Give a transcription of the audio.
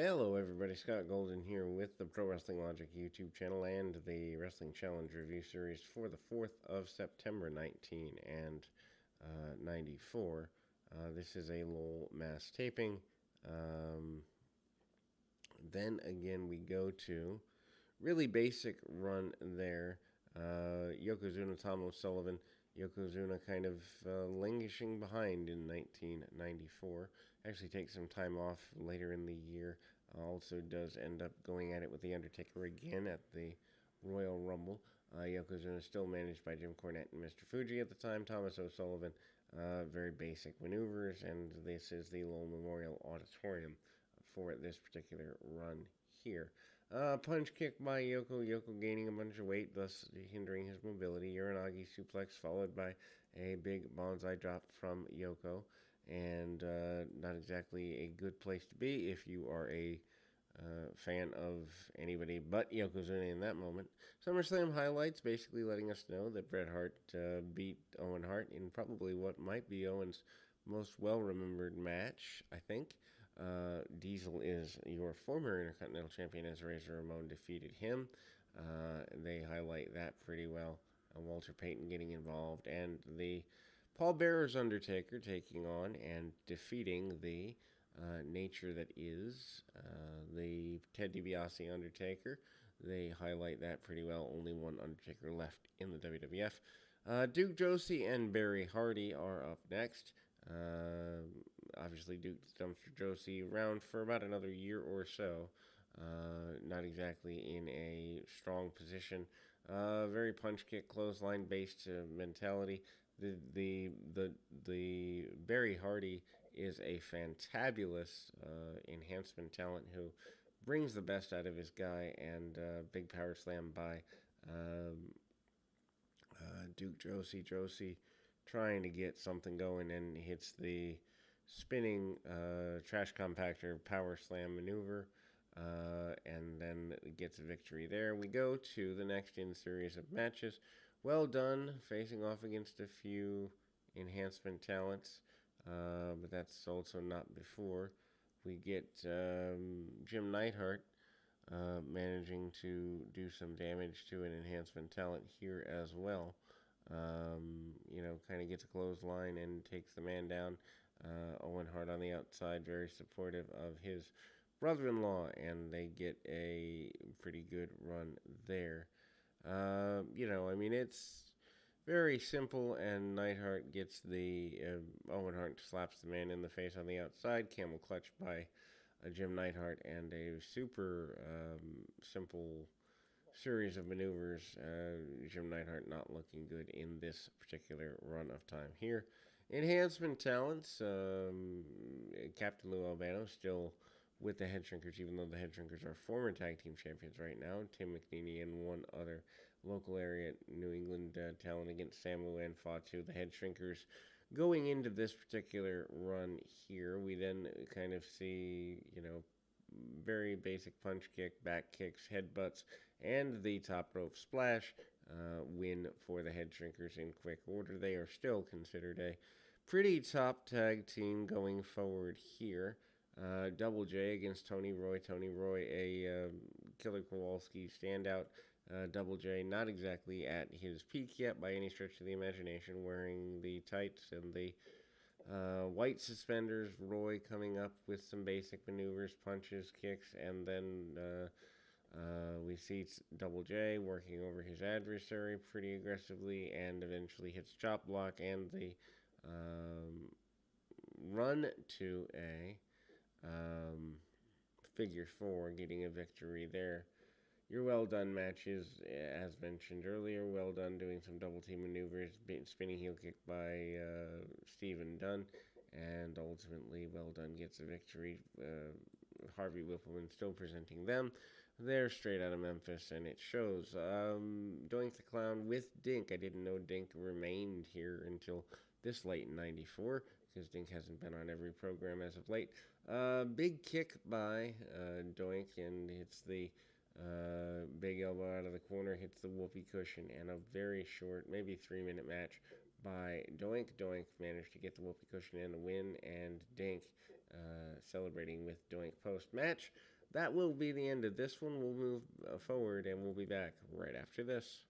Hello, everybody. Scott Golden here with the Pro Wrestling Logic YouTube channel and the Wrestling Challenge review series for the 4th of September 1994. This is a little mass taping. Then again, we go to really basic run there. Yokozuna, Tom O'Sullivan. Yokozuna kind of languishing behind in 1994. Actually takes some time off later in the year. Also does end up going at it with The Undertaker again at the Royal Rumble. Yokozuna still managed by Jim Cornette and Mr. Fuji at the time. Thomas O'Sullivan, very basic maneuvers, and this is the Lowell Memorial Auditorium for this particular run here. Punch kick by Yoko. Yoko gaining a bunch of weight, thus hindering his mobility. Uranagi suplex followed by a big bonsai drop from Yoko. And not exactly a good place to be if you are a fan of anybody but Yokozuna in that moment. SummerSlam highlights basically letting us know that Bret Hart beat Owen Hart in probably what might be Owen's most well-remembered match, I think. Diesel is your former Intercontinental Champion as Razor Ramon defeated him. They highlight that pretty well. Walter Payton getting involved, and the Paul Bearer's Undertaker taking on and defeating the Nature That Is, the Ted DiBiase Undertaker. They highlight that pretty well. Only one Undertaker left in the WWF. Duke Josie and Barry Hardy are up next. Obviously, Duke Dumpster Josie around for about another year or so. Not exactly in a strong position. Very punch kick, clothesline based mentality. The Barry Hardy is a fantabulous enhancement talent who brings the best out of his guy, and big power slam by Duke Josie. Josie trying to get something going and hits the spinning trash compactor power slam maneuver, and then gets a victory there. We go to the next in series of matches. Well Done facing off against a few enhancement talents, but that's also not before. We get Jim Neidhart managing to do some damage to an enhancement talent here as well. Kind of gets a clothesline and takes the man down. Owen Hart on the outside, very supportive of his brother-in-law, and they get a pretty good run there. It's very simple, and Neidhart gets the Owen Hart slaps the man in the face on the outside, camel clutch by Jim Neidhart, and a super simple series of maneuvers. Jim Neidhart not looking good in this particular run of time here. Enhancement talents, Captain Lou Albano still with the Head Shrinkers, even though the Head Shrinkers are former tag team champions right now. Tim McNeely and one other local area New England talent against Samu and Fatu. The Head Shrinkers going into this particular run here, we then kind of see, very basic punch kick, back kicks, headbutts, and the top rope splash win for the Head Shrinkers in quick order. They are still considered a pretty top tag team going forward here. Double J against Tony Roy. Tony Roy, a Killer Kowalski standout. Double J not exactly at his peak yet by any stretch of the imagination, wearing the tights and the white suspenders. Roy coming up with some basic maneuvers, punches, kicks, and then we see Double J working over his adversary pretty aggressively, and eventually hits chop block and the run to a figure four, getting a victory there. Your Well Done matches, as mentioned earlier, Well Done doing some double team maneuvers, spinning heel kick by Stephen Dunn, and ultimately Well Done gets a victory. Harvey Whippleman still presenting them. They're straight out of Memphis, and it shows. Doink the Clown with Dink. I didn't know Dink remained here until this late in 94, because Dink hasn't been on every program as of late. Big kick by Doink, and hits the big elbow out of the corner, hits the whoopee cushion, and a very short, maybe 3-minute match by Doink. Doink managed to get the whoopee cushion and a win, and Dink celebrating with Doink post-match. That will be the end of this one. We'll move forward, and we'll be back right after this.